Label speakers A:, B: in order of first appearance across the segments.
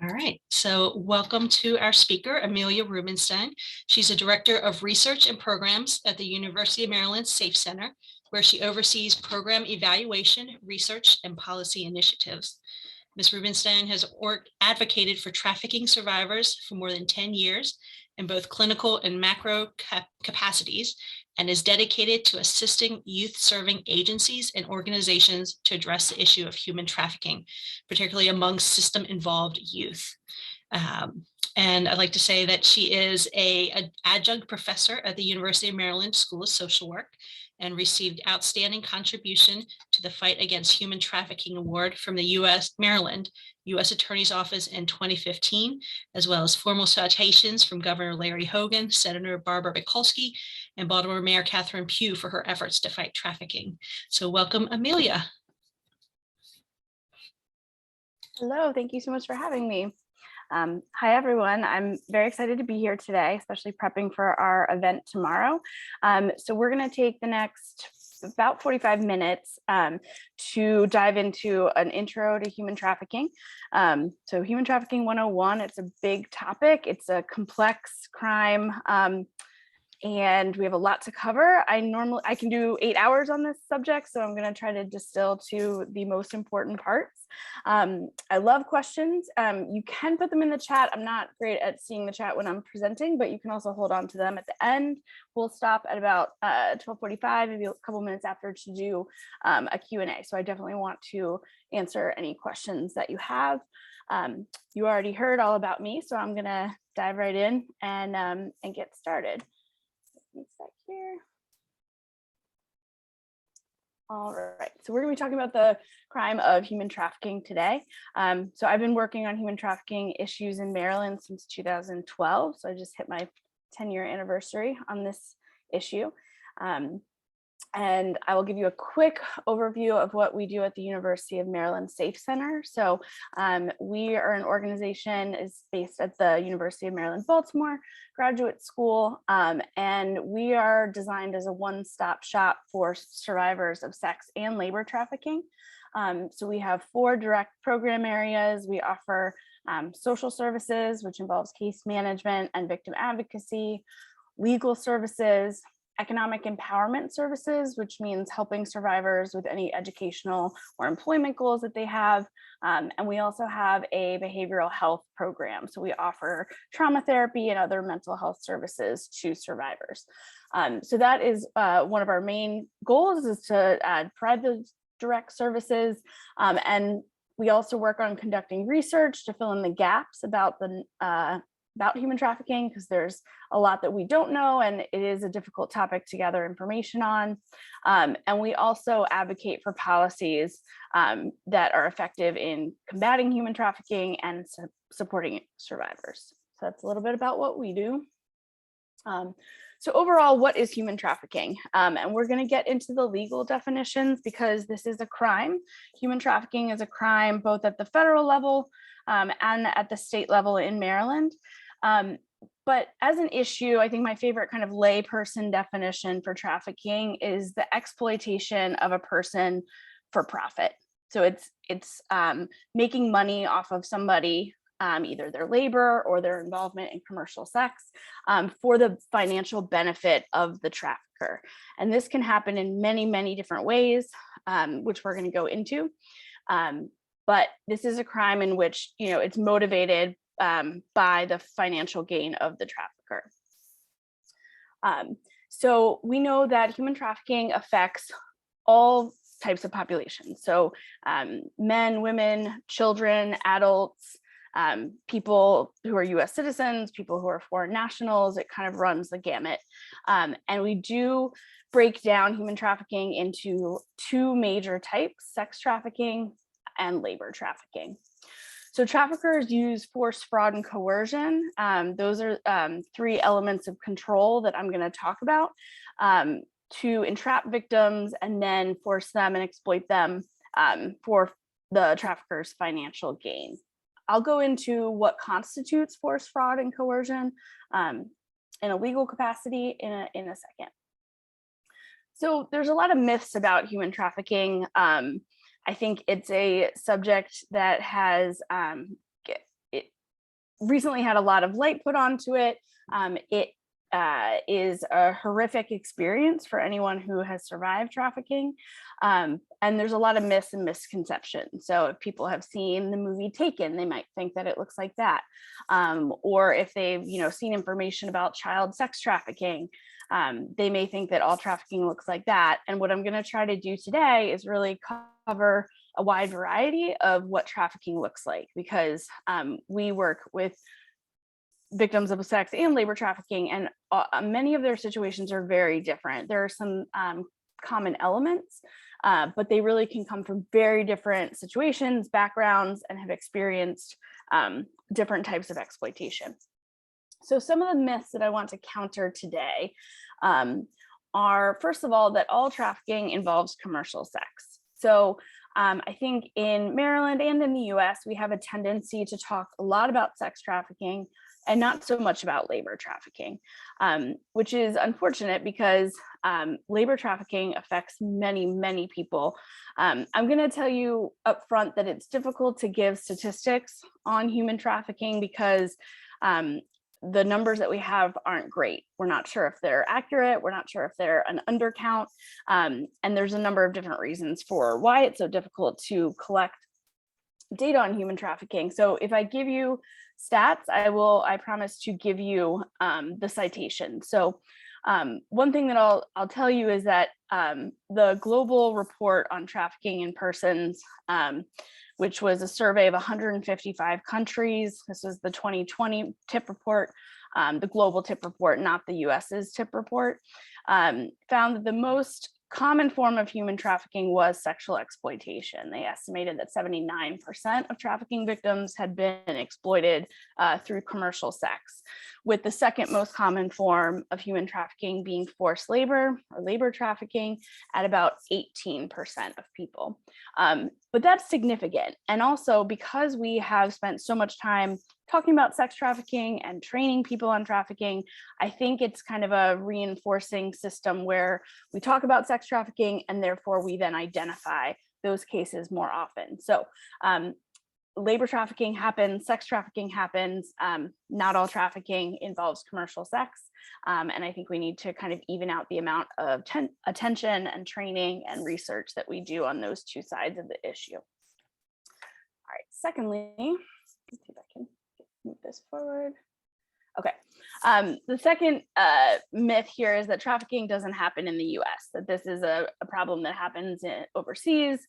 A: All right, so welcome to our speaker, Amelia Rubenstein. She's a director of research and programs at the University of Maryland Safe Center, where she oversees program evaluation, research, and policy initiatives. Ms. Rubenstein has advocated for trafficking survivors for more than 10 years in both clinical and macro capacities, and is dedicated to assisting youth-serving agencies and organizations to address the issue of human trafficking, particularly among system-involved youth. And I'd like to say that she is an adjunct professor at the University of Maryland School of Social Work and received outstanding contribution to the Fight Against Human Trafficking Award from the Maryland U.S. Attorney's Office in 2015, as well as formal citations from Governor Larry Hogan, Senator Barbara Mikulski, and Baltimore Mayor Catherine Pugh for her efforts to fight trafficking. So welcome, Amelia.
B: Hello, thank you so much for having me. Hi, everyone. I'm very excited to be here today, especially prepping for our event tomorrow. So we're going to take the next about 45 minutes to dive into an intro to human trafficking. So human trafficking 101, it's a big topic. It's a complex crime. And we have a lot to cover. I can do 8 hours on this subject, so I'm going to try to distill to the most important parts. I love questions. You can put them in the chat. I'm not great at seeing the chat when I'm presenting, but you can also hold on to them at the end. We'll stop at about 12:45, maybe a couple minutes after, to do a Q&A. So I definitely want to answer any questions that you have. You already heard all about me, so I'm going to dive right in and get started. Here. All right, so we're going to be talking about the crime of human trafficking today. So I've been working on human trafficking issues in Maryland since 2012. So I just hit my 10-year anniversary on this issue. And I will give you a quick overview of what we do at the University of Maryland Safe Center. So we are an organization is based at the University of Maryland, Baltimore Graduate School. And we are designed as a one-stop shop for survivors of sex and labor trafficking. So we have 4 direct program areas. We offer social services, which involves case management and victim advocacy, legal services, economic empowerment services, which means helping survivors with any educational or employment goals that they have. And we also have a behavioral health program. So we offer trauma therapy and other mental health services to survivors. So that is one of our main goals, is to provide those direct services. And we also work on conducting research to fill in the gaps about human trafficking, because there's a lot that we don't know, and it is a difficult topic to gather information on. And we also advocate for policies that are effective in combating human trafficking and supporting survivors. So that's a little bit about what we do. So overall, what is human trafficking? And we're going to get into the legal definitions, because this is a crime. Human trafficking is a crime both at the federal level and at the state level in Maryland. But as an issue, I think my favorite kind of layperson definition for trafficking is the exploitation of a person for profit. So it's making money off of somebody, either their labor or their involvement in commercial sex, for the financial benefit of the trafficker. And this can happen in many, many different ways, which we're going to go into. But this is a crime in which, it's motivated by the financial gain of the trafficker. So we know that human trafficking affects all types of populations. So men, women, children, adults, people who are US citizens, people who are foreign nationals. It kind of runs the gamut. And we do break down human trafficking into 2 major types: sex trafficking and labor trafficking. So traffickers use force, fraud, and coercion. Those are 3 elements of control that I'm going to talk about to entrap victims and then force them and exploit them for the trafficker's financial gain. I'll go into what constitutes force, fraud, and coercion in a legal capacity in a second. So there's a lot of myths about human trafficking. I think it's a subject that has recently had a lot of light put onto it. It is a horrific experience for anyone who has survived trafficking. And there's a lot of myths and misconceptions. So if people have seen the movie Taken, they might think that it looks like that. Or if they've, seen information about child sex trafficking, they may think that all trafficking looks like that. And what I'm going to try to do today is really cover a wide variety of what trafficking looks like, because we work with victims of sex and labor trafficking, and many of their situations are very different. There are some common elements, but they really can come from very different situations, backgrounds, and have experienced different types of exploitation. So some of the myths that I want to counter today are, first of all, that all trafficking involves commercial sex. So I think in Maryland and in the US, we have a tendency to talk a lot about sex trafficking and not so much about labor trafficking, which is unfortunate because labor trafficking affects many, many people. I'm going to tell you up front that it's difficult to give statistics on human trafficking because the numbers that we have aren't great. We're not sure if they're accurate. We're not sure if they're an undercount. And there's a number of different reasons for why it's so difficult to collect data on human trafficking. So if I give you stats, I promise to give you the citation. So one thing that I'll tell you is that the global report on trafficking in persons, which was a survey of 155 countries. This was the 2020 TIP report, the global TIP report, not the US's TIP report, found that the most common form of human trafficking was sexual exploitation. They estimated that 79% of trafficking victims had been exploited through commercial sex, with the second most common form of human trafficking being forced labor or labor trafficking at about 18% of people. But that's significant. And also because we have spent so much time talking about sex trafficking and training people on trafficking, I think it's kind of a reinforcing system where we talk about sex trafficking and therefore we then identify those cases more often. So labor trafficking happens, sex trafficking happens, not all trafficking involves commercial sex. And I think we need to kind of even out the amount of attention and training and research that we do on those two sides of the issue. All right, secondly, let's see if I can move this forward. Okay. The second myth here is that trafficking doesn't happen in the US, that this is a problem that happens overseas.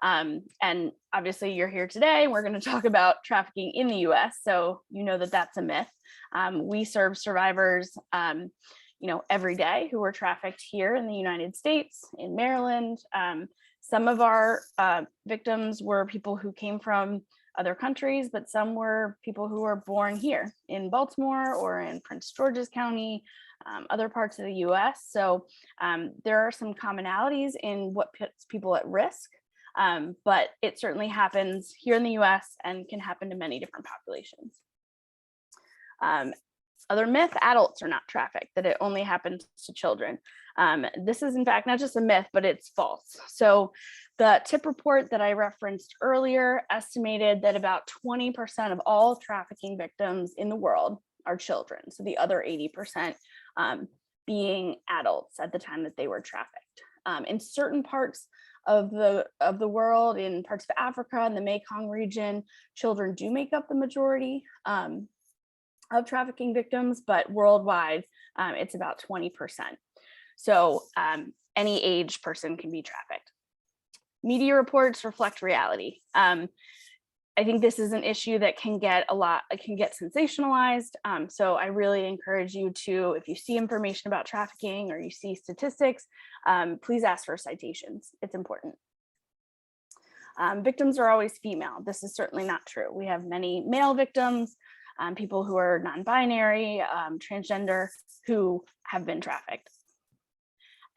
B: And obviously you're here today, we're going to talk about trafficking in the US. So you know that that's a myth. We serve survivors, every day who were trafficked here in the United States, in Maryland. Some of our victims were people who came from other countries, but some were people who were born here in Baltimore or in Prince George's County, other parts of the US. So there are some commonalities in what puts people at risk, but it certainly happens here in the US and can happen to many different populations. Other myth, adults are not trafficked, that it only happens to children. This is in fact not just a myth, but it's false. So the TIP report that I referenced earlier estimated that about 20% of all trafficking victims in the world are children. So the other 80% being adults at the time that they were trafficked. In certain parts of the world, in parts of Africa and the Mekong region, children do make up the majority of trafficking victims, but worldwide, it's about 20%. So any age person can be trafficked. Media reports reflect reality. I think this is an issue that can get sensationalized. So I really encourage you to, if you see information about trafficking or you see statistics, please ask for citations. It's important. Victims are always female. This is certainly not true. We have many male victims, people who are non-binary, transgender, who have been trafficked.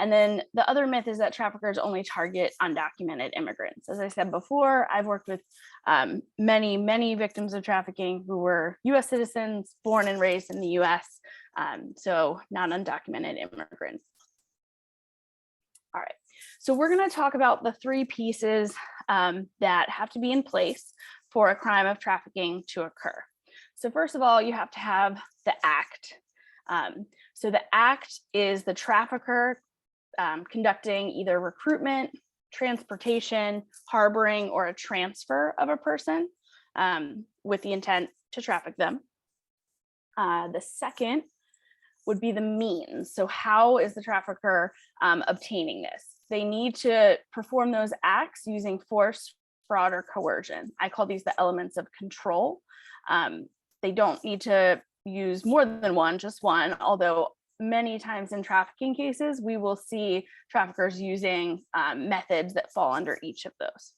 B: And then the other myth is that traffickers only target undocumented immigrants. As I said before, I've worked with many, many victims of trafficking who were US citizens, born and raised in the US, so not undocumented immigrants. All right, so we're gonna talk about the three pieces that have to be in place for a crime of trafficking to occur. So first of all, you have to have the act. So the act is the trafficker conducting either recruitment, transportation, harboring, or a transfer of a person with the intent to traffic them. The second would be the means. So how is the trafficker obtaining this? They need to perform those acts using force, fraud, or coercion. I call these the elements of control. They don't need to use more than one, just one, although many times in trafficking cases, we will see traffickers using methods that fall under each of those.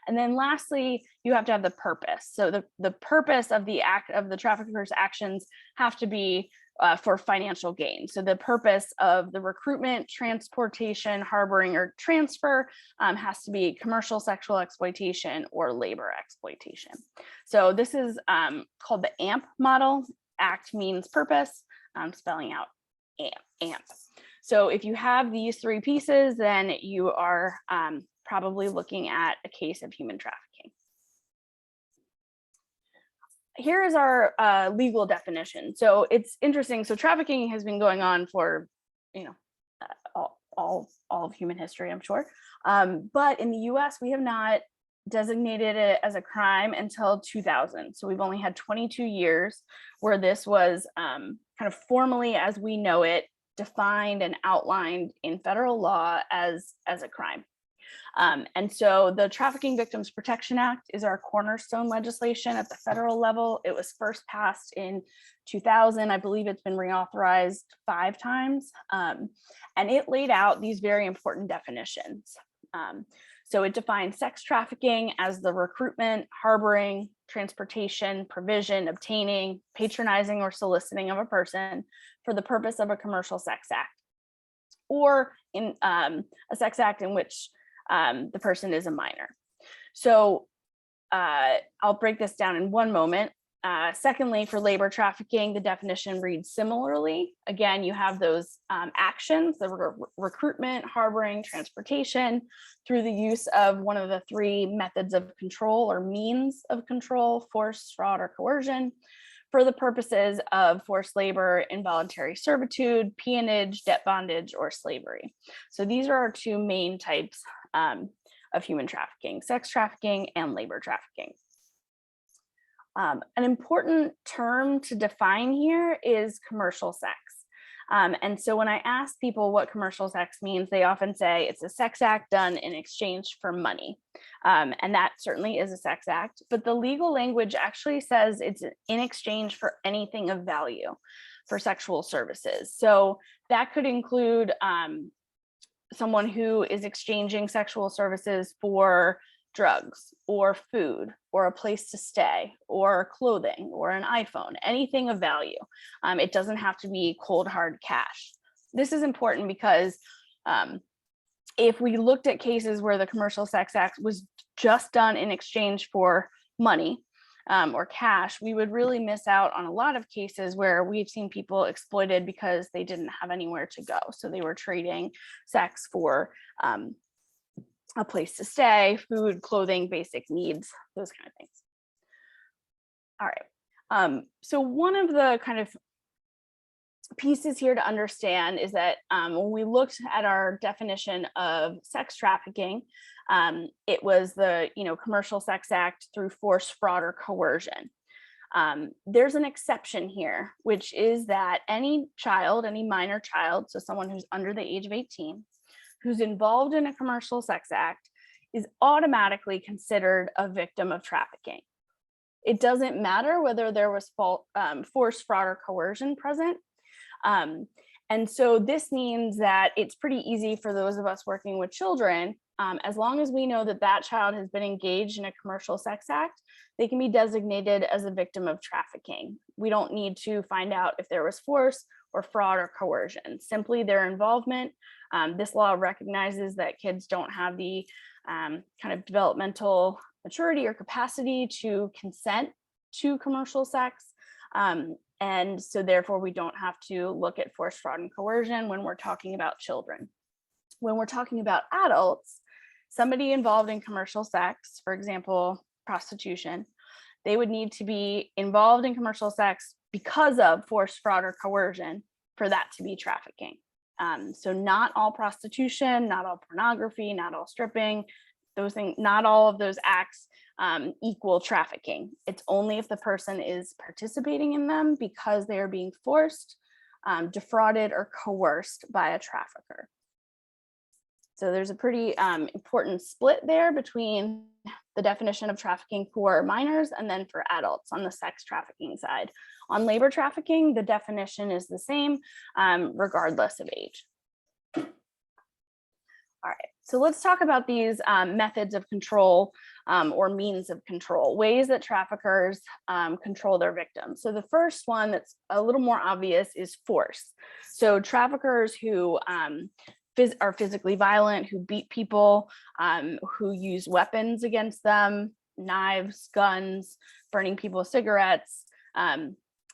B: And then lastly, you have to have the purpose. So the purpose of the act of the trafficker's actions have to be for financial gain. So the purpose of the recruitment, transportation, harboring, or transfer has to be commercial sexual exploitation or labor exploitation. So this is called the AMP model. Act means purpose. I'm spelling out AMP. So if you have these three pieces, then you are probably looking at a case of human trafficking. Here is our legal definition. So it's interesting. So trafficking has been going on for, all of human history, I'm sure. But in the US, we have not designated it as a crime until 2000. So we've only had 22 years where this was kind of formally, as we know it, defined and outlined in federal law as a crime. And so the Trafficking Victims Protection Act is our cornerstone legislation at the federal level. It was first passed in 2000. I believe it's been reauthorized 5 times. And it laid out these very important definitions. So it defines sex trafficking as the recruitment, harboring, transportation, provision, obtaining, patronizing, or soliciting of a person for the purpose of a commercial sex act, or in a sex act in which the person is a minor. So I'll break this down in one moment. Secondly, for labor trafficking, the definition reads similarly. Again, you have those actions, the recruitment, harboring, transportation, through the use of one of the 3 methods of control or means of control: force, fraud, or coercion, for the purposes of forced labor, involuntary servitude, peonage, debt bondage, or slavery. So these are our 2 main types of human trafficking: sex trafficking and labor trafficking. An important term to define here is commercial sex. And so when I ask people what commercial sex means, they often say it's a sex act done in exchange for money. And that certainly is a sex act, but the legal language actually says it's in exchange for anything of value for sexual services. So that could include someone who is exchanging sexual services for drugs or food or a place to stay or clothing or an iPhone, anything of value. It doesn't have to be cold hard cash. This is important because if we looked at cases where the commercial sex act was just done in exchange for money or cash, we would really miss out on a lot of cases where we've seen people exploited because they didn't have anywhere to go. So they were trading sex for a place to stay, food, clothing, basic needs, those kind of things. All right. So one of the kind of pieces here to understand is that when we looked at our definition of sex trafficking, it was the commercial sex act through force, fraud, or coercion. There's an exception here, which is that any child, any minor child, so someone who's under the age of 18, who's involved in a commercial sex act is automatically considered a victim of trafficking. It doesn't matter whether there was force, fraud, or coercion present. And so this means that it's pretty easy for those of us working with children, as long as we know that that child has been engaged in a commercial sex act, they can be designated as a victim of trafficking. We don't need to find out if there was force or fraud or coercion, simply their involvement. This law recognizes that kids don't have the kind of developmental maturity or capacity to consent to commercial sex. And so therefore we don't have to look at force, fraud, and coercion when we're talking about children. When we're talking about adults, somebody involved in commercial sex, for example, prostitution, they would need to be involved in commercial sex because of force, fraud, or coercion for that to be trafficking. So not all prostitution, not all pornography, not all stripping, those things, not all of those acts equal trafficking. It's only if the person is participating in them because they are being forced, defrauded, or coerced by a trafficker. So there's a pretty important split there between the definition of trafficking for minors and then for adults on the sex trafficking side. On labor trafficking, the definition is the same regardless of age. All right, so let's talk about these methods of control or means of control, ways that traffickers control their victims. So the first one that's a little more obvious is force. So traffickers who are physically violent, who beat people, who use weapons against them, knives, guns, burning people with cigarettes,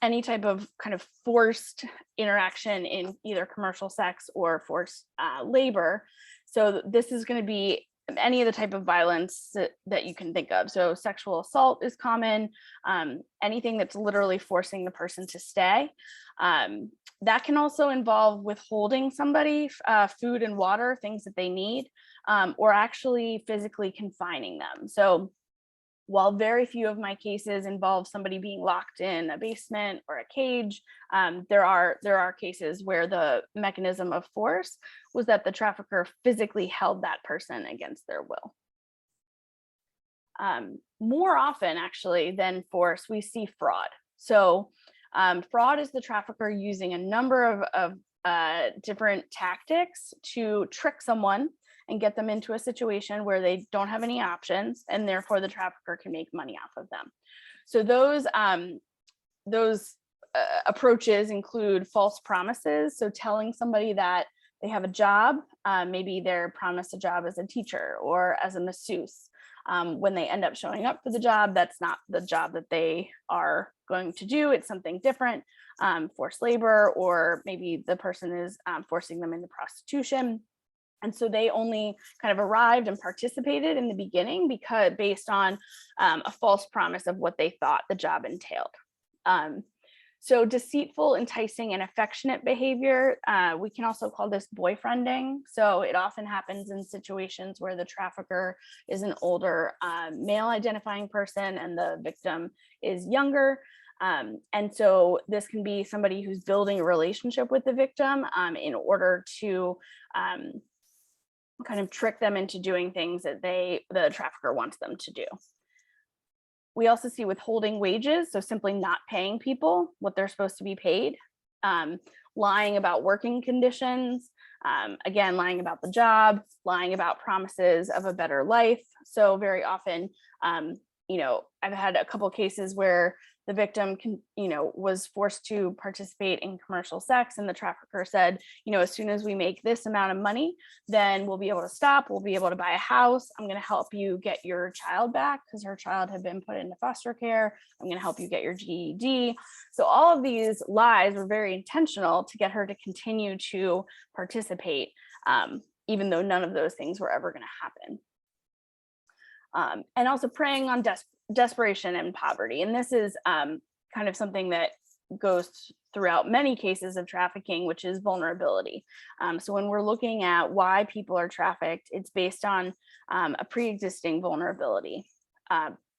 B: any type of kind of forced interaction in either commercial sex or forced labor. So this is going to be any of the type of violence that you can think of. So sexual assault is common, anything that's literally forcing the person to stay. That can also involve withholding somebody food and water, things that they need, or actually physically confining them. So while very few of my cases involve somebody being locked in a basement or a cage, there are cases where the mechanism of force was that the trafficker physically held that person against their will. More often, actually, than force, we see fraud. So fraud is the trafficker using a number of different tactics to trick someone and get them into a situation where they don't have any options, and therefore the trafficker can make money off of them. So those approaches include false promises. So telling somebody that they have a job, maybe they're promised a job as a teacher or as a masseuse. When they end up showing up for the job, that's not the job that they are going to do. It's something different, forced labor, or maybe the person is forcing them into prostitution. And so they only kind of arrived and participated in the beginning because based on a false promise of what they thought the job entailed. So deceitful, enticing, and affectionate behavior, we can also call this boyfriending. So it often happens in situations where the trafficker is an older male identifying person and the victim is younger. And so this can be somebody who's building a relationship with the victim in order to kind of trick them into doing things that the trafficker wants them to do. We also see withholding wages, so simply not paying people what they're supposed to be paid, lying about working conditions, again, lying about the job, lying about promises of a better life. So very often, I've had a couple cases where the victim was forced to participate in commercial sex, and the trafficker said, as soon as we make this amount of money, then we'll be able to stop, we'll be able to buy a house, I'm going to help you get your child back because her child had been put into foster care, I'm going to help you get your GED. So all of these lies were very intentional to get her to continue to participate, even though none of those things were ever going to happen. And also preying on desperation and poverty. And this is kind of something that goes throughout many cases of trafficking, which is vulnerability. So when we're looking at why people are trafficked, it's based on a pre-existing vulnerability.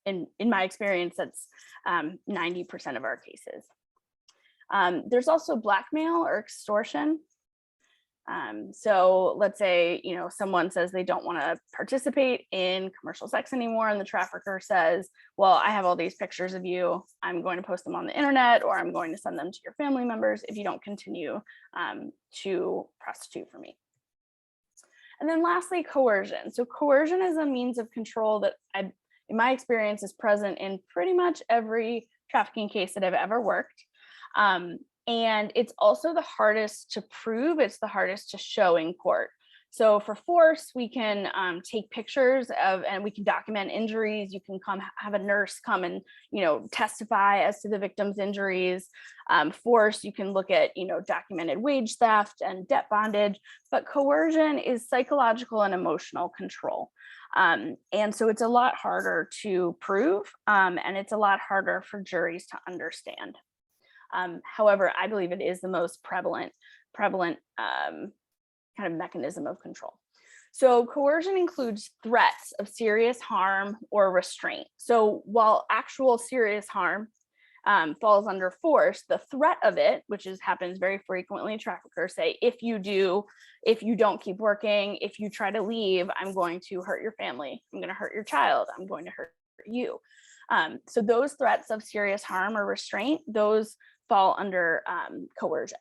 B: In my experience, that's 90% of our cases. There's also blackmail or extortion. So let's say, someone says they don't want to participate in commercial sex anymore, and the trafficker says, well, I have all these pictures of you, I'm going to post them on the internet, or I'm going to send them to your family members if you don't continue to prostitute for me. And then lastly, coercion. So coercion is a means of control that in my experience is present in pretty much every trafficking case that I've ever worked. And it's also the hardest to prove, it's the hardest to show in court. So for force, we can take pictures of, and we can document injuries. You can have a nurse come and, testify as to the victim's injuries. Force, you can look at, documented wage theft and debt bondage, but coercion is psychological and emotional control. And so it's a lot harder to prove, and it's a lot harder for juries to understand. However, I believe it is the most prevalent kind of mechanism of control. So coercion includes threats of serious harm or restraint. So while actual serious harm falls under force, the threat of it, which happens very frequently, traffickers say, if you don't keep working, if you try to leave, I'm going to hurt your family, I'm going to hurt your child, I'm going to hurt you. So those threats of serious harm or restraint, those fall under coercion.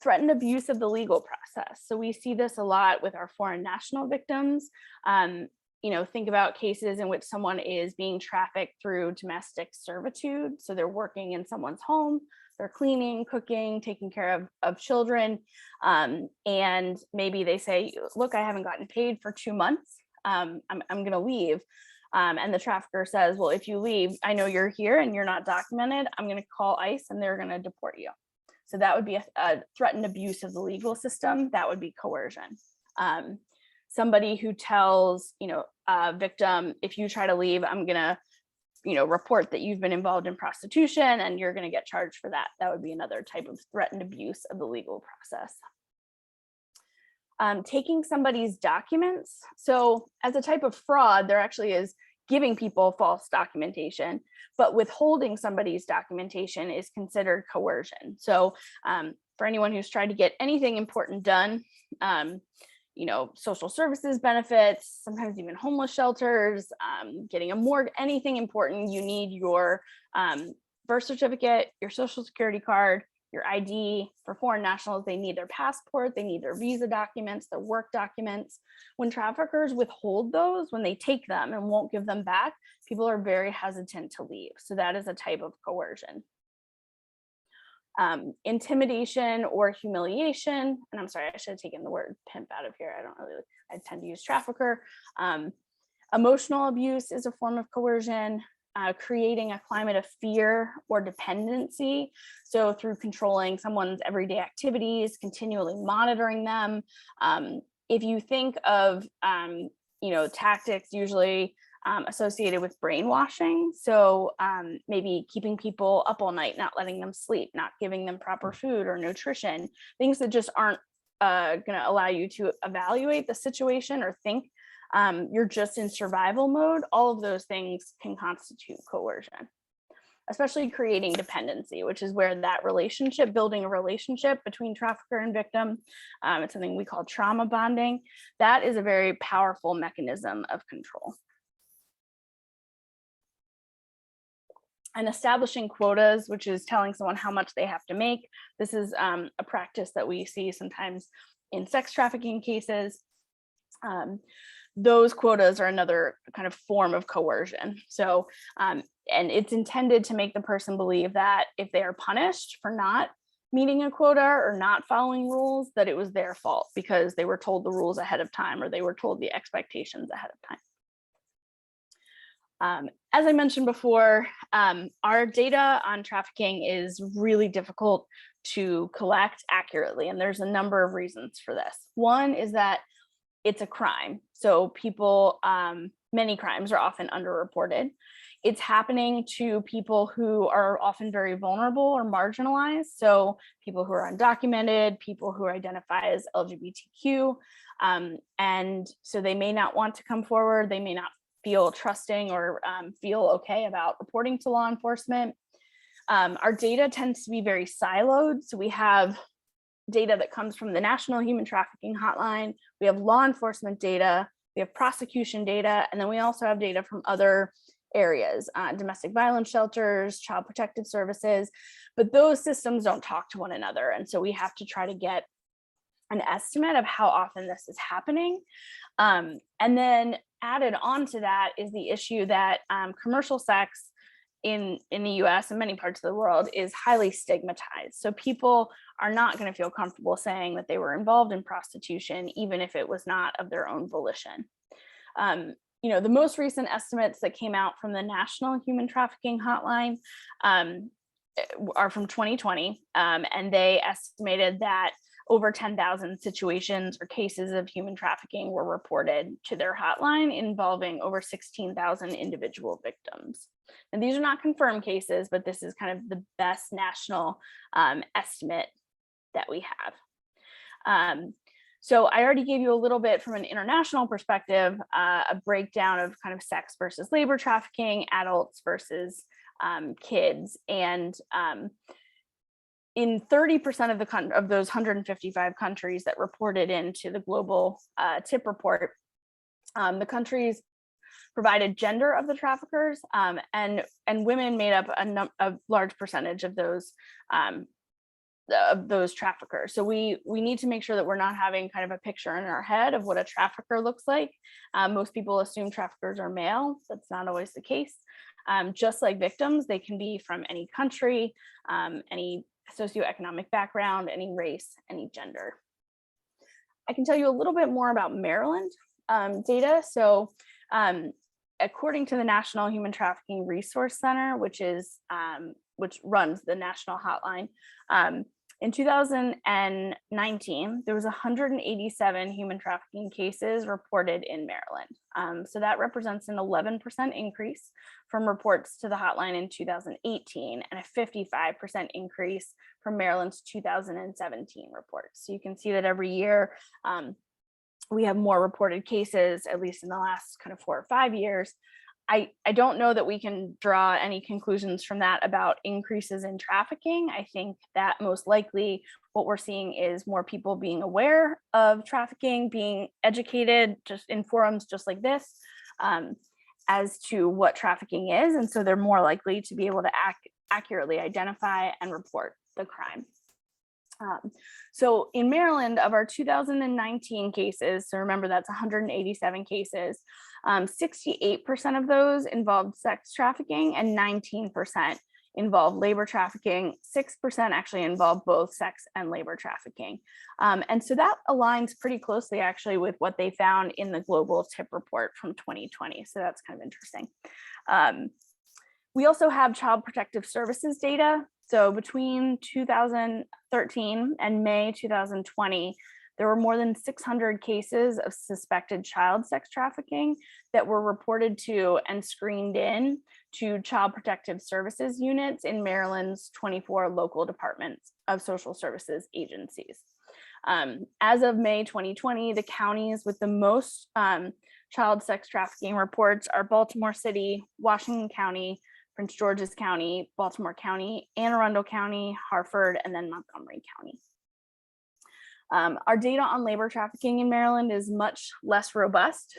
B: Threatened abuse of the legal process. So we see this a lot with our foreign national victims. Think about cases in which someone is being trafficked through domestic servitude. So they're working in someone's home, they're cleaning, cooking, taking care of children. And maybe they say, look, I haven't gotten paid for 2 months. I'm going to leave. And the trafficker says, well, if you leave, I know you're here and you're not documented. I'm going to call ICE and they're going to deport you. So that would be a threatened abuse of the legal system. That would be coercion. Somebody who tells, a victim, if you try to leave, I'm going to, report that you've been involved in prostitution and you're going to get charged for that. That would be another type of threatened abuse of the legal process. Taking somebody's documents. So as a type of fraud, there actually is giving people false documentation, but withholding somebody's documentation is considered coercion. So for anyone who's tried to get anything important done, social services benefits, sometimes even homeless shelters, getting a mortgage, anything important, you need your birth certificate, your social security card, your ID. For foreign nationals, they need their passport, they need their visa documents, their work documents. When traffickers withhold those, when they take them and won't give them back, people are very hesitant to leave. So that is a type of coercion. Intimidation or humiliation, and I'm sorry, I should have taken the word pimp out of here. I tend to use trafficker. Emotional abuse is a form of coercion. Creating a climate of fear or dependency. So through controlling someone's everyday activities, continually monitoring them. If you think of, tactics usually associated with brainwashing. So maybe keeping people up all night, not letting them sleep, not giving them proper food or nutrition, things that just aren't going to allow you to evaluate the situation or think. You're just in survival mode. All of those things can constitute coercion, especially creating dependency, which is where that relationship, building a relationship between trafficker and victim, it's something we call trauma bonding. That is a very powerful mechanism of control. And establishing quotas, which is telling someone how much they have to make. This is a practice that we see sometimes in sex trafficking cases. Those quotas are another kind of form of coercion. So, and it's intended to make the person believe that if they are punished for not meeting a quota or not following rules, that it was their fault because they were told the rules ahead of time or they were told the expectations ahead of time. As I mentioned before, our data on trafficking is really difficult to collect accurately, and there's a number of reasons for this. One is that it's a crime. So people, many crimes are often underreported. It's happening to people who are often very vulnerable or marginalized. So people who are undocumented, people who identify as LGBTQ. And so they may not want to come forward. They may not feel trusting or feel okay about reporting to law enforcement. Our data tends to be very siloed. So we have data that comes from the National Human Trafficking Hotline. We have law enforcement data, we have prosecution data, and then we also have data from other areas, domestic violence shelters, child protective services, but those systems don't talk to one another. And so we have to try to get an estimate of how often this is happening. And then added on to that is the issue that commercial sex in the US and many parts of the world is highly stigmatized. So people are not going to feel comfortable saying that they were involved in prostitution, even if it was not of their own volition. The most recent estimates that came out from the National Human Trafficking Hotline are from 2020, and they estimated that over 10,000 situations or cases of human trafficking were reported to their hotline, involving over 16,000 individual victims. And these are not confirmed cases, but this is kind of the best national estimate that we have. So I already gave you a little bit from an international perspective, a breakdown of kind of sex versus labor trafficking, adults versus kids. And in 30% of those 155 countries that reported into the global TIP report, the countries provided gender of the traffickers, and women made up a large percentage of those traffickers. So we need to make sure that we're not having kind of a picture in our head of what a trafficker looks like. Most people assume traffickers are male. That's not always the case. Just like victims, they can be from any country, any socioeconomic background, any race, any gender. I can tell you a little bit more about Maryland data. So according to the National Human Trafficking Resource Center, which runs the national hotline, in 2019, there was 187 human trafficking cases reported in Maryland. So that represents an 11% increase from reports to the hotline in 2018 and a 55% increase from Maryland's 2017 reports. So you can see that every year we have more reported cases, at least in the last kind of 4 or 5 years. I don't know that we can draw any conclusions from that about increases in trafficking. I think that most likely what we're seeing is more people being aware of trafficking, being educated just in forums just like this, as to what trafficking is. And so they're more likely to be able to accurately identify and report the crime. So in Maryland, of our 2019 cases, so remember that's 187 cases, 68% of those involved sex trafficking and 19% involved labor trafficking. 6% actually involved both sex and labor trafficking. And so that aligns pretty closely actually with what they found in the global TIP report from 2020. So that's kind of interesting. We also have Child Protective Services data. So between 2013 and May 2020, there were more than 600 cases of suspected child sex trafficking that were reported to and screened in to Child Protective Services units in Maryland's 24 local departments of social services agencies. As of May 2020, the counties with the most child sex trafficking reports are Baltimore City, Washington County, Prince George's County, Baltimore County, Anne Arundel County, Harford, and then Montgomery County. Our data on labor trafficking in Maryland is much less robust.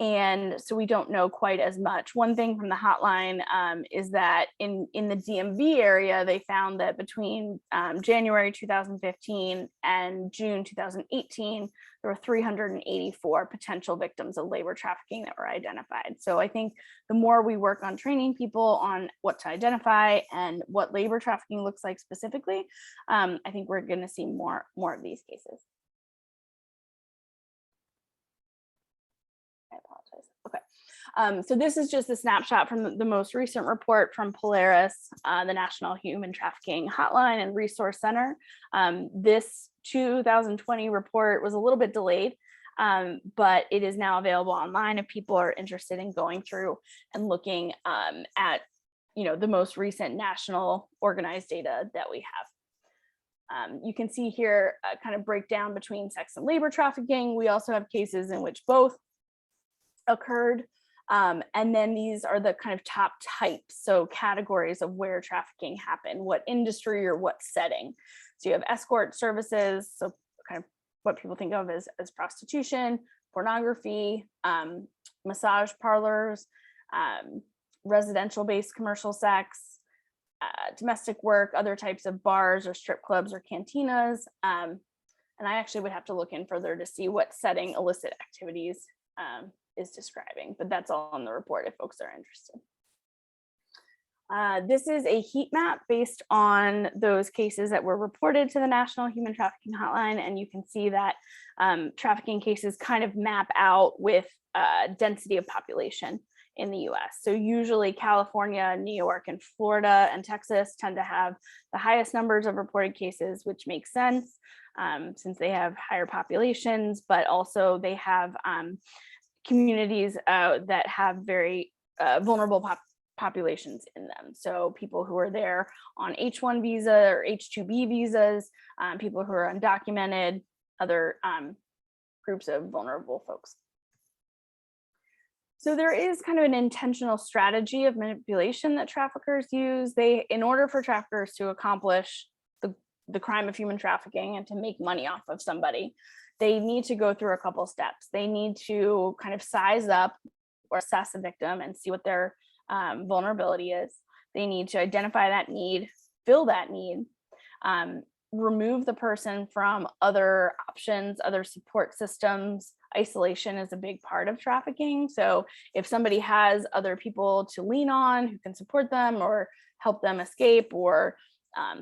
B: And so we don't know quite as much. One thing from the hotline is that in the DMV area, they found that between January 2015 and June 2018, there were 384 potential victims of labor trafficking that were identified. So I think the more we work on training people on what to identify and what labor trafficking looks like specifically, I think we're going to see more of these cases. I apologize. Okay. So this is just a snapshot from the most recent report from Polaris, the National Human Trafficking Hotline and Resource Center. This 2020 report was a little bit delayed, but it is now available online if people are interested in going through and looking at the most recent national organized data that we have. You can see here a kind of breakdown between sex and labor trafficking. We also have cases in which both occurred. And then these are the kind of top types, so categories of where trafficking happened, what industry or what setting. So you have escort services, so kind of what people think of as prostitution, pornography, massage parlors, residential-based commercial sex, domestic work, other types of bars or strip clubs or cantinas. And I actually would have to look in further to see what setting illicit activities is describing, but that's all on the report if folks are interested. This is a heat map based on those cases that were reported to the National Human Trafficking Hotline. And you can see that trafficking cases kind of map out with density of population in the US. So usually California, New York, and Florida and Texas tend to have the highest numbers of reported cases, which makes sense since they have higher populations, but also they have communities that have very vulnerable populations in them. So people who are there on H-1 visa or H-2B visas, people who are undocumented, other groups of vulnerable folks. So there is kind of an intentional strategy of manipulation that traffickers use. In order for traffickers to accomplish the crime of human trafficking and to make money off of somebody, they need to go through a couple steps. They need to kind of size up or assess a victim and see what their vulnerability is. They need to identify that need, fill that need, remove the person from other options, other support systems. Isolation is a big part of trafficking. So if somebody has other people to lean on who can support them or help them escape or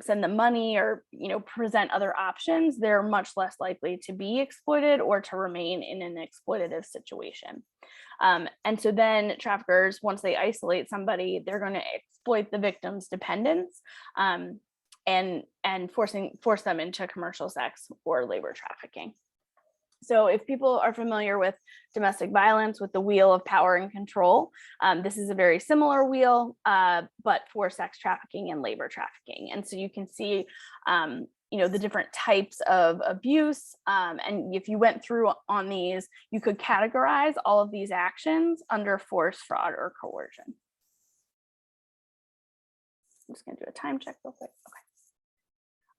B: send them money or present other options, they're much less likely to be exploited or to remain in an exploitative situation. And so then traffickers, once they isolate somebody, they're going to exploit the victim's dependence and force them into commercial sex or labor trafficking. So if people are familiar with domestic violence, with the wheel of power and control, this is a very similar wheel, but for sex trafficking and labor trafficking. And so you can see, the different types of abuse. And if you went through on these, you could categorize all of these actions under force, fraud, or coercion. I'm just going to do a time check real quick. Okay.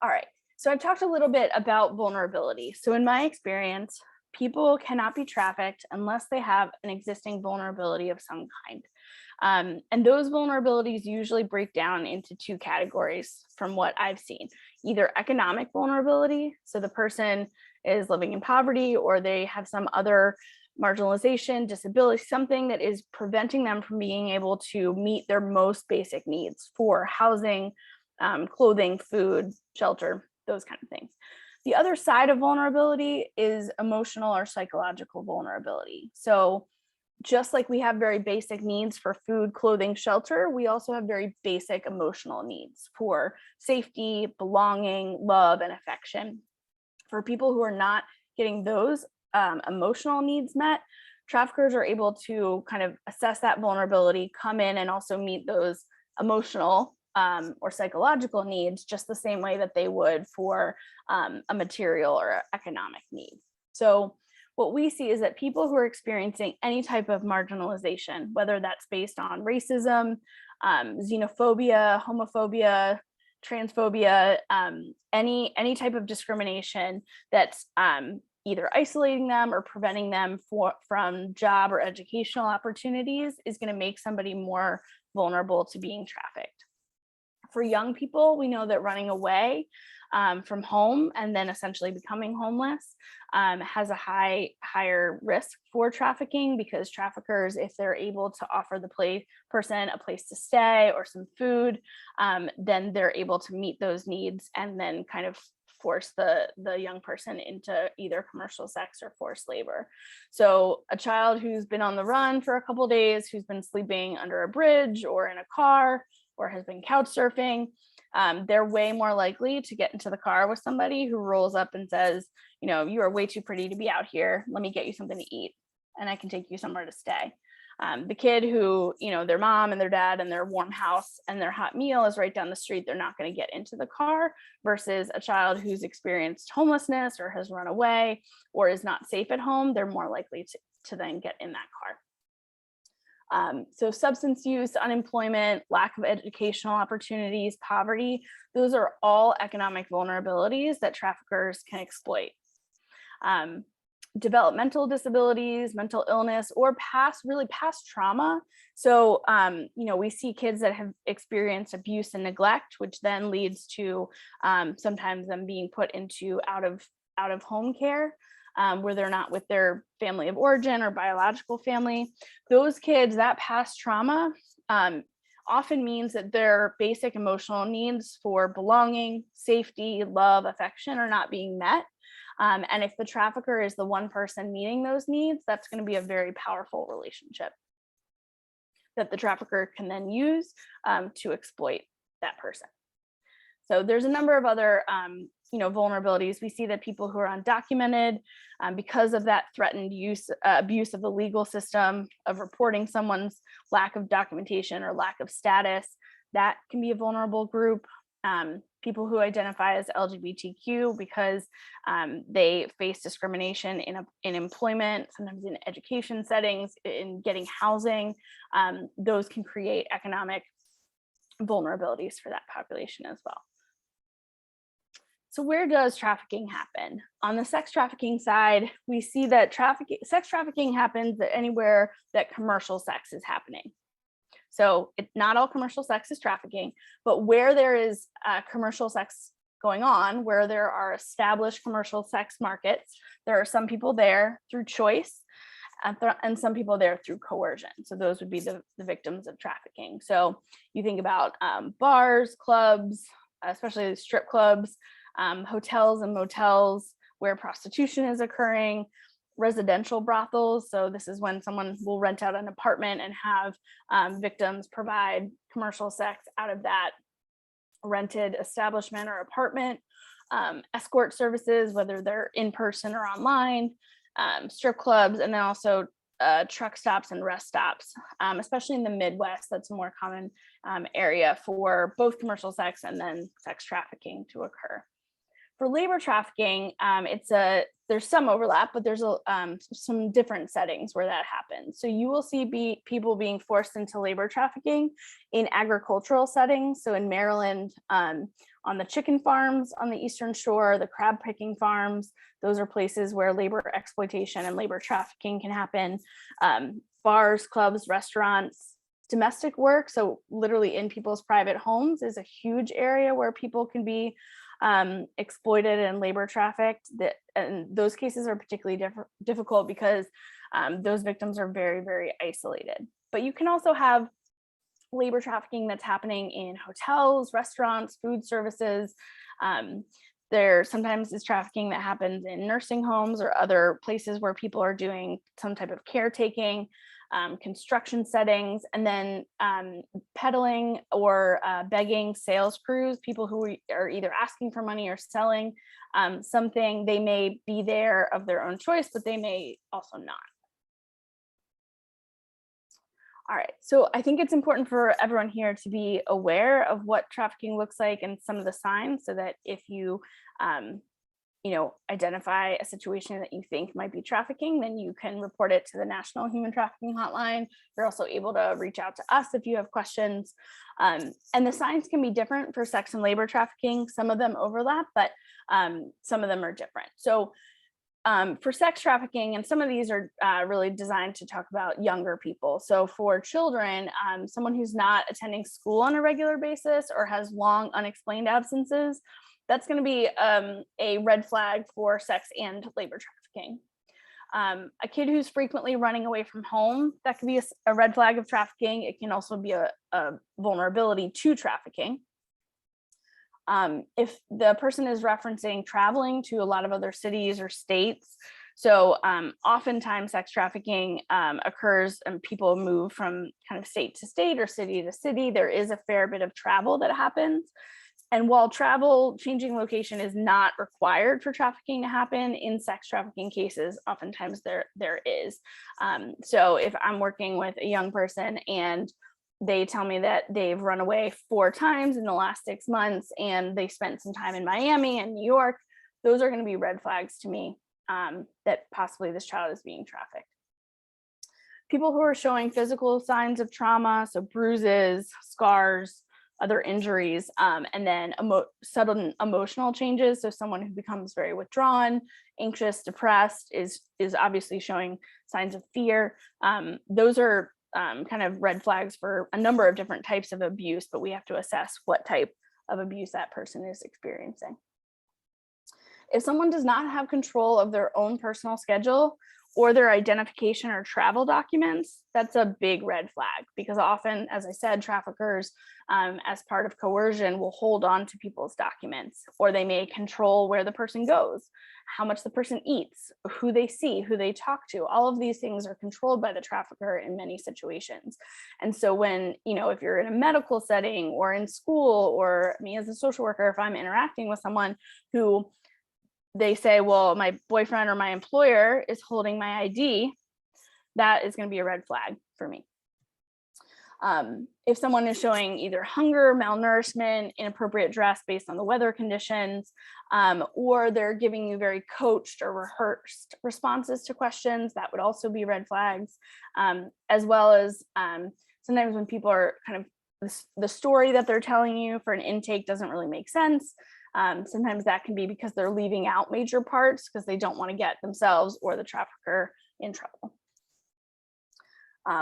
B: All right. So I've talked a little bit about vulnerability. So in my experience, people cannot be trafficked unless they have an existing vulnerability of some kind. And those vulnerabilities usually break down into two categories from what I've seen. Either economic vulnerability, so the person is living in poverty or they have some other marginalization, disability, something that is preventing them from being able to meet their most basic needs for housing, clothing, food, shelter, those kind of things. The other side of vulnerability is emotional or psychological vulnerability. So just like we have very basic needs for food, clothing, shelter, we also have very basic emotional needs for safety, belonging, love, and affection. For people who are not getting those emotional needs met, traffickers are able to kind of assess that vulnerability, come in and also meet those emotional or psychological needs just the same way that they would for a material or economic need. So what we see is that people who are experiencing any type of marginalization, whether that's based on racism, xenophobia, homophobia, transphobia, any type of discrimination that's either isolating them or preventing them from job or educational opportunities, is going to make somebody more vulnerable to being trafficked. For young people, we know that running away from home and then essentially becoming homeless has a higher risk for trafficking, because traffickers, if they're able to offer the person a place to stay or some food, then they're able to meet those needs and then kind of force the young person into either commercial sex or forced labor. So a child who's been on the run for a couple of days, who's been sleeping under a bridge or in a car, or has been couch surfing, they're way more likely to get into the car with somebody who rolls up and says, you are way too pretty to be out here. Let me get you something to eat and I can take you somewhere to stay. The kid who, their mom and their dad and their warm house and their hot meal is right down the street, they're not going to get into the car, versus a child who's experienced homelessness or has run away or is not safe at home, they're more likely to then get in that car. So substance use, unemployment, lack of educational opportunities, poverty, those are all economic vulnerabilities that traffickers can exploit. Developmental disabilities, mental illness, or past trauma. So, we see kids that have experienced abuse and neglect, which then leads to sometimes them being put into out of home care, where they're not with their family of origin or biological family. Those kids, that past trauma often means that their basic emotional needs for belonging, safety, love, affection are not being met. And if the trafficker is the one person meeting those needs, that's going to be a very powerful relationship that the trafficker can then use to exploit that person. So there's a number of other vulnerabilities. We see that people who are undocumented, because of that threatened abuse of the legal system, of reporting someone's lack of documentation or lack of status, that can be a vulnerable group. People who identify as LGBTQ because they face discrimination in employment, sometimes in education settings, in getting housing, those can create economic vulnerabilities for that population as well. So where does trafficking happen? On the sex trafficking side, we see that sex trafficking happens anywhere that commercial sex is happening. So not all commercial sex is trafficking, but where there is commercial sex going on, where there are established commercial sex markets, there are some people there through choice and some people there through coercion. So those would be the victims of trafficking. So you think about bars, clubs, especially strip clubs, hotels and motels where prostitution is occurring, residential brothels. So this is when someone will rent out an apartment and have victims provide commercial sex out of that rented establishment or apartment, escort services, whether they're in person or online, strip clubs, and then also truck stops and rest stops, especially in the Midwest. That's a more common area for both commercial sex and then sex trafficking to occur. For labor trafficking, there's some overlap, but there's some different settings where that happens. So you will see people being forced into labor trafficking in agricultural settings. So in Maryland, on the chicken farms on the Eastern Shore, the crab picking farms, those are places where labor exploitation and labor trafficking can happen. Bars, clubs, restaurants, domestic work, so literally in people's private homes, is a huge area where people can be exploited and labor trafficked. And those cases are particularly difficult because those victims are very, very isolated. But you can also have labor trafficking that's happening in hotels, restaurants, food services. There sometimes is trafficking that happens in nursing homes or other places where people are doing some type of caretaking, construction settings, and then peddling or begging sales crews, people who are either asking for money or selling something. They may be there of their own choice, but they may also not. All right, so I think it's important for everyone here to be aware of what trafficking looks like and some of the signs, so that if you identify a situation that you think might be trafficking, then you can report it to the National Human Trafficking Hotline. You're also able to reach out to us if you have questions. And the signs can be different for sex and labor trafficking. Some of them overlap, but some of them are different. So for sex trafficking, and some of these are really designed to talk about younger people. So for children, someone who's not attending school on a regular basis or has long unexplained absences, that's going to be a red flag for sex and labor trafficking. A kid who's frequently running away from home, that could be a red flag of trafficking. It can also be a vulnerability to trafficking. If the person is referencing traveling to a lot of other cities or states, so oftentimes sex trafficking occurs and people move from kind of state to state or city to city. There is a fair bit of travel that happens. And while changing location is not required for trafficking to happen, in sex trafficking cases, oftentimes there is. So if I'm working with a young person and they tell me that they've run away 4 times in the last 6 months and they spent some time in Miami and New York, those are going to be red flags to me that possibly this child is being trafficked. People who are showing physical signs of trauma, so bruises, scars, other injuries, and then sudden emotional changes. So someone who becomes very withdrawn, anxious, depressed is obviously showing signs of fear. Those are kind of red flags for a number of different types of abuse, but we have to assess what type of abuse that person is experiencing. If someone does not have control of their own personal schedule or their identification or travel documents, that's a big red flag, because often, as I said, traffickers, as part of coercion, will hold on to people's documents, or they may control where the person goes, how much the person eats, who they see, who they talk to. All of these things are controlled by the trafficker in many situations. And so when, if you're in a medical setting or in school, or me as a social worker, if I'm interacting with someone who they say, well, my boyfriend or my employer is holding my ID, that is going to be a red flag for me. If someone is showing either hunger, malnourishment, inappropriate dress based on the weather conditions, or they're giving you very coached or rehearsed responses to questions, that would also be red flags, as well as sometimes when people are kind of, the story that they're telling you for an intake doesn't really make sense. Sometimes that can be because they're leaving out major parts because they don't want to get themselves or the trafficker in trouble.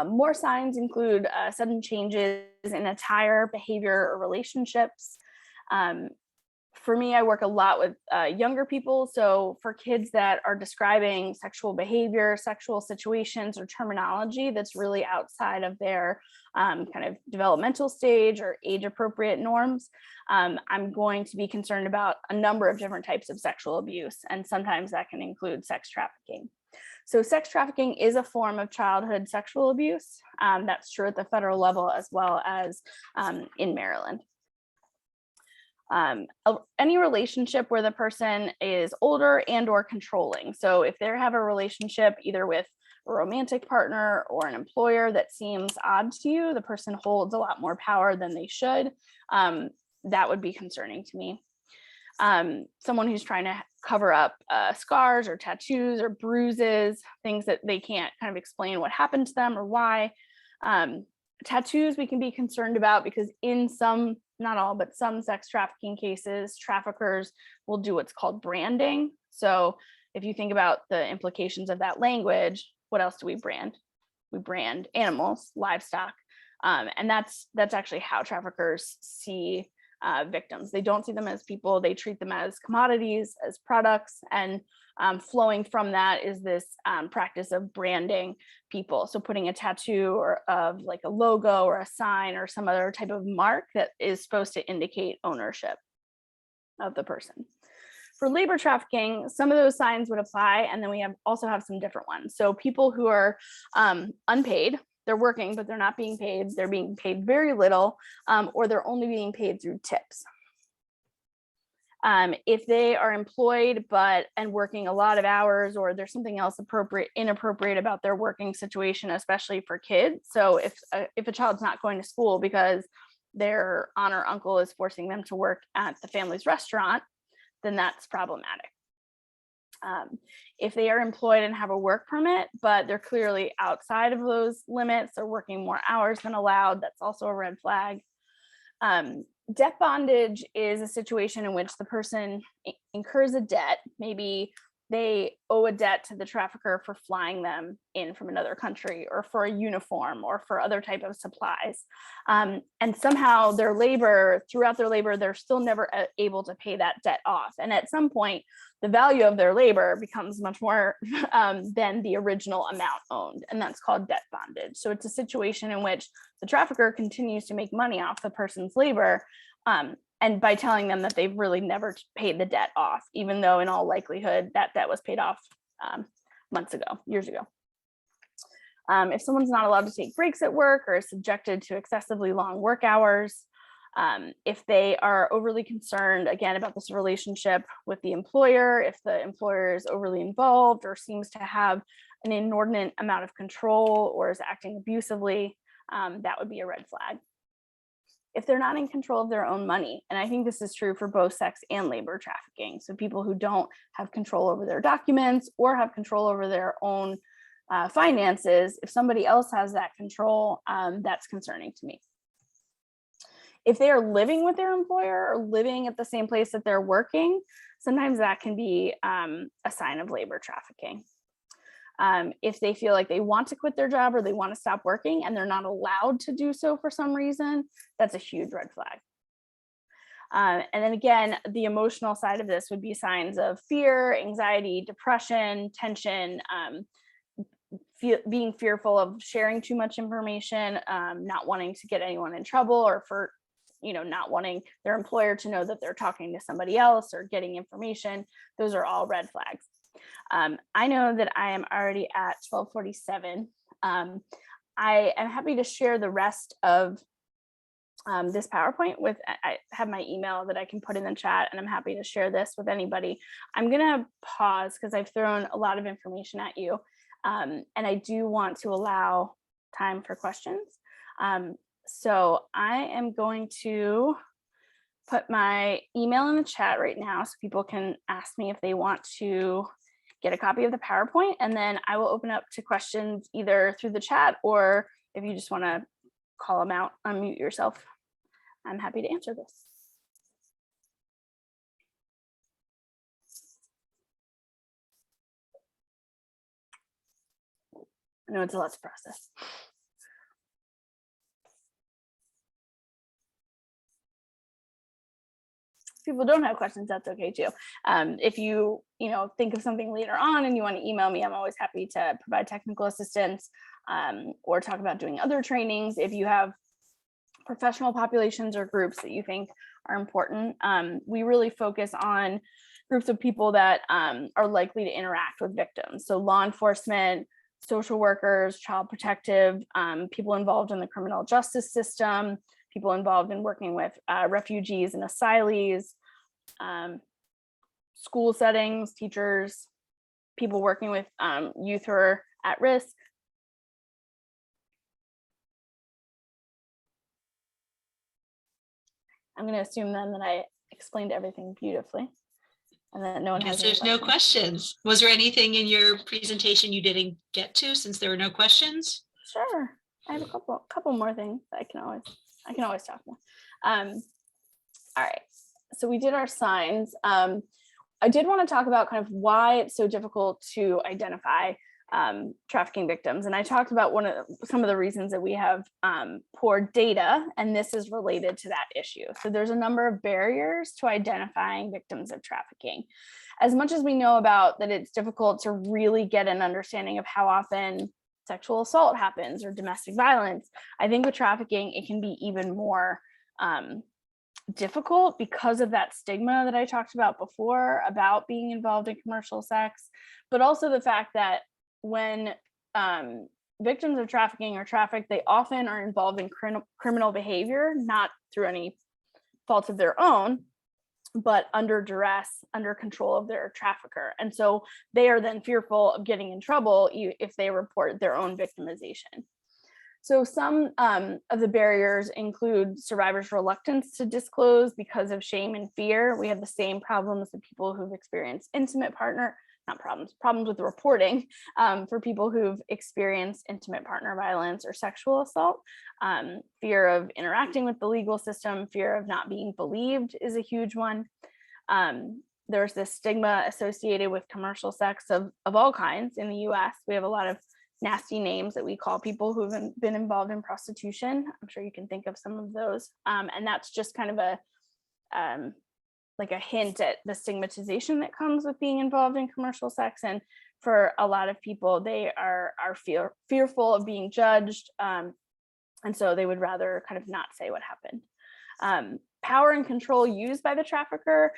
B: More signs include sudden changes in attire, behavior, or relationships. For me, I work a lot with younger people. So for kids that are describing sexual behavior, sexual situations, or terminology that's really outside of their kind of developmental stage or age-appropriate norms, I'm going to be concerned about a number of different types of sexual abuse, and sometimes that can include sex trafficking. So sex trafficking is a form of childhood sexual abuse. That's true at the federal level as well as in Maryland. Any relationship where the person is older and or controlling. So if they have a relationship either with a romantic partner or an employer that seems odd to you, the person holds a lot more power than they should, that would be concerning to me. Someone who's trying to cover up scars or tattoos or bruises, things that they can't kind of explain what happened to them or why. Tattoos we can be concerned about because in some, not all, but some sex trafficking cases, traffickers will do what's called branding. So if you think about the implications of that language, what else do we brand? We brand animals, livestock, and that's actually how traffickers see victims. They don't see them as people, they treat them as commodities, as products, and flowing from that is this practice of branding people. So putting a tattoo or of like a logo or a sign or some other type of mark that is supposed to indicate ownership of the person. For labor trafficking, some of those signs would apply, and then we also have some different ones. So people who are unpaid, they're working, but they're not being paid. They're being paid very little, or they're only being paid through tips. If they are employed and working a lot of hours, or there's something else inappropriate about their working situation, especially for kids. So if a child's not going to school because their aunt or uncle is forcing them to work at the family's restaurant, then that's problematic. If they are employed and have a work permit, but they're clearly outside of those limits, they're working more hours than allowed, that's also a red flag. Debt bondage is a situation in which the person incurs a debt. Maybe they owe a debt to the trafficker for flying them in from another country, or for a uniform, or for other type of supplies. And somehow throughout their labor, they're still never able to pay that debt off. And at some point, the value of their labor becomes much more than the original amount owned. And that's called debt bondage. So it's a situation in which the trafficker continues to make money off the person's labor, and by telling them that they've really never paid the debt off, even though in all likelihood that debt was paid off months ago, years ago. If someone's not allowed to take breaks at work or is subjected to excessively long work hours, if they are overly concerned, again, about this relationship with the employer, if the employer is overly involved or seems to have an inordinate amount of control or is acting abusively, that would be a red flag. If they're not in control of their own money, and I think this is true for both sex and labor trafficking, so people who don't have control over their documents or have control over their own finances, if somebody else has that control, that's concerning to me. If they are living with their employer or living at the same place that they're working, sometimes that can be a sign of labor trafficking. If they feel like they want to quit their job or they want to stop working and they're not allowed to do so for some reason, that's a huge red flag. And then again, the emotional side of this would be signs of fear, anxiety, depression, tension, being fearful of sharing too much information, not wanting to get anyone in trouble, or for not wanting their employer to know that they're talking to somebody else or getting information. Those are all red flags. I know that I am already at 12:47. I am happy to share the rest of this PowerPoint with, I have my email that I can put in the chat, and I'm happy to share this with anybody. I'm gonna pause because I've thrown a lot of information at you. And I do want to allow time for questions. So I am going to put my email in the chat right now so people can ask me if they want to get a copy of the PowerPoint, and then I will open up to questions either through the chat, or if you just want to call them out, unmute yourself. I'm happy to answer this. I know it's a lot to process. People don't have questions, that's okay too. If you think of something later on and you want to email me, I'm always happy to provide technical assistance, or talk about doing other trainings. If you have professional populations or groups that you think are important, we really focus on groups of people that are likely to interact with victims. So law enforcement, social workers, child protective, people involved in the criminal justice system, people involved in working with refugees and asylees, school settings, teachers, people working with youth who are at risk. I'm going to assume then that I explained everything beautifully, and that no one has any
A: There's no questions. Was there anything in your presentation you didn't get to since there were no questions?
B: Sure, I have a couple more things that I can always talk about. All right, so we did our signs. I did want to talk about kind of why it's so difficult to identify trafficking victims, and I talked about some of the reasons that we have poor data, and this is related to that issue. So there's a number of barriers to identifying victims of trafficking. As much as we know about that, it's difficult to really get an understanding of how often sexual assault happens or domestic violence. I think with trafficking, it can be even more difficult because of that stigma that I talked about before about being involved in commercial sex, but also the fact that when victims of trafficking are trafficked, they often are involved in criminal behavior, not through any fault of their own, but under duress, under control of their trafficker. And so they are then fearful of getting in trouble if they report their own victimization. So some of the barriers include survivors' reluctance to disclose because of shame and fear. We have the same problems that people who've experienced problems with reporting for people who've experienced intimate partner violence or sexual assault. Fear of interacting with the legal system, fear of not being believed is a huge one. There's this stigma associated with commercial sex of all kinds in the US. We have a lot of nasty names that we call people who've been involved in prostitution. I'm sure you can think of some of those. And that's just kind of a hint at the stigmatization that comes with being involved in commercial sex. And for a lot of people, they are fearful of being judged. And so they would rather kind of not say what happened. Power and control used by the trafficker.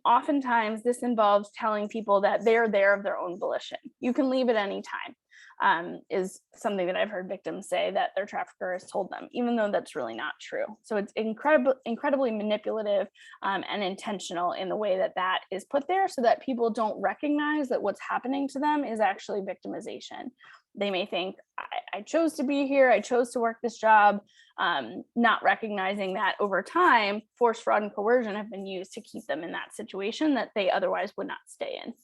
B: Oftentimes this involves telling people that they're there of their own volition. You can leave at any time. Is something that I've heard victims say that their trafficker has told them, even though that's really not true. So it's incredibly manipulative and intentional in the way that is put there, so that people don't recognize that what's happening to them is actually victimization. They may think, I chose to be here, I chose to work this job, not recognizing that over time, force, fraud, and coercion have been used to keep them in that situation that they otherwise would not stay in.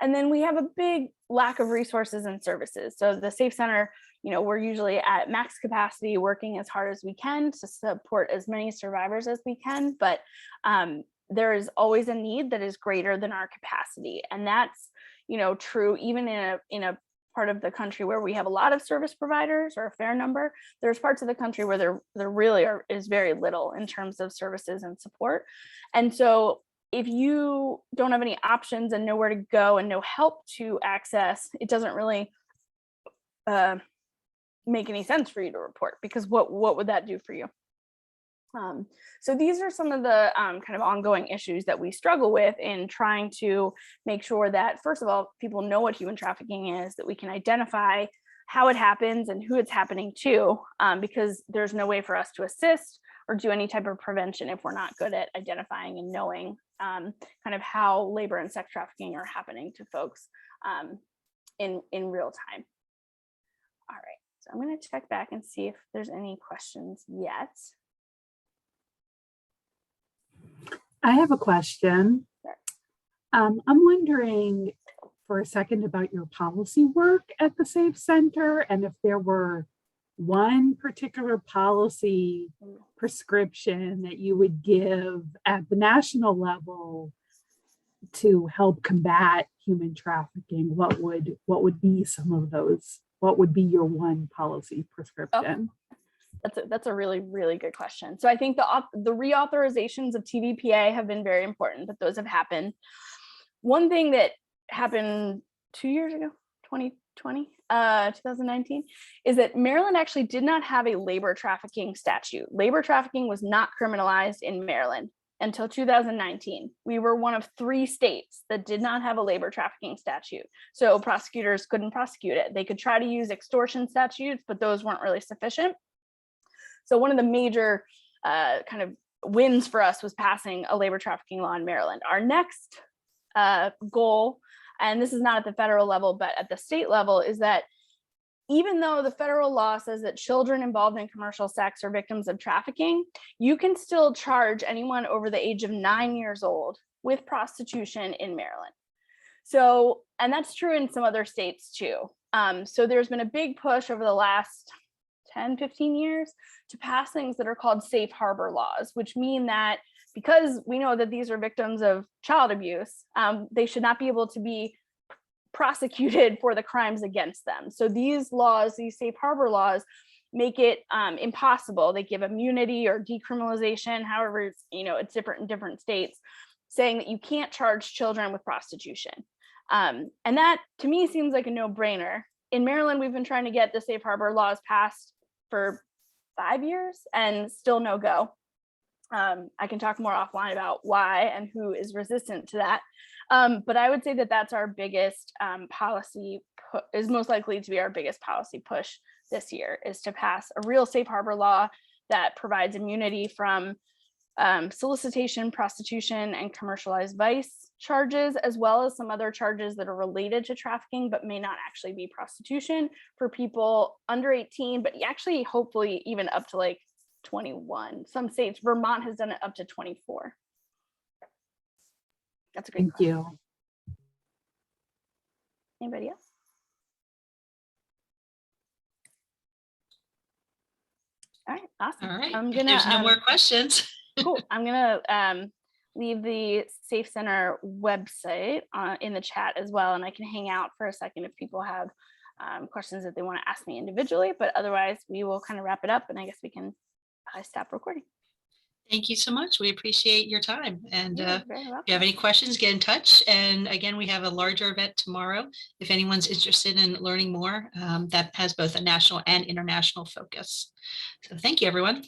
B: And then we have a big lack of resources and services. So the Safe Center, we're usually at max capacity, working as hard as we can to support as many survivors as we can, but there is always a need that is greater than our capacity. And that's, true even in a part of the country where we have a lot of service providers, or a fair number. There's parts of the country where there really is very little in terms of services and support. And so if you don't have any options and nowhere to go and no help to access, it doesn't really make any sense for you to report, because what would that do for you? So these are some of the kind of ongoing issues that we struggle with in trying to make sure that, first of all, people know what human trafficking is, that we can identify how it happens and who it's happening to, because there's no way for us to assist or do any type of prevention if we're not good at identifying and knowing kind of how labor and sex trafficking are happening to folks in real time. All right, so I'm going to check back and see if there's any questions yet.
C: I have a question.
B: Sure.
C: I'm wondering for a second about your policy work at the Safe Center, and if there were one particular policy prescription that you would give at the national level to help combat human trafficking, what would be some of those? What would be your one policy prescription?
B: That's a really, really good question. So I think the reauthorizations of TVPA have been very important, that those have happened. One thing that happened 2 years ago, 2019, is that Maryland actually did not have a labor trafficking statute. Labor trafficking was not criminalized in Maryland until 2019. We were one of 3 states that did not have a labor trafficking statute. So prosecutors couldn't prosecute it. They could try to use extortion statutes, but those weren't really sufficient. So one of the major kind of wins for us was passing a labor trafficking law in Maryland. Our next goal, and this is not at the federal level, but at the state level, is that even though the federal law says that children involved in commercial sex are victims of trafficking, you can still charge anyone over the age of 9 years old with prostitution in Maryland. So, and that's true in some other states too. So there's been a big push over the last 10, 15 years to pass things that are called safe harbor laws, which mean that because we know that these are victims of child abuse, they should not be able to be prosecuted for the crimes against them. So these laws, these safe harbor laws, make it impossible. They give immunity or decriminalization, however, it's different in different states, saying that you can't charge children with prostitution. And that to me seems like a no-brainer. In Maryland, we've been trying to get the safe harbor laws passed for 5 years and still no go. I can talk more offline about why and who is resistant to that. But I would say that that's our biggest policy, is most likely to be our biggest policy push this year, is to pass a real safe harbor law that provides immunity from solicitation, prostitution, and commercialized vice charges, as well as some other charges that are related to trafficking but may not actually be prostitution, for people under 18, but actually hopefully even up to like 21. Some states, Vermont has done it up to 24. That's a great
C: Thank
B: question.
C: you.
B: Anybody else? All right, awesome.
A: All right.
B: I'm
A: If
B: gonna
A: there's no more questions.
B: cool. I'm gonna leave the Safe Center website in the chat as well, and I can hang out for a second if people have questions that they want to ask me individually. But otherwise, we will kind of wrap it up, and I guess we can stop recording.
A: Thank you so much. We appreciate your time. And
B: You're very
A: if
B: welcome.
A: you have any questions, get in touch. And again, we have a larger event tomorrow. If anyone's interested in learning more, that has both a national and international focus. So thank you, everyone.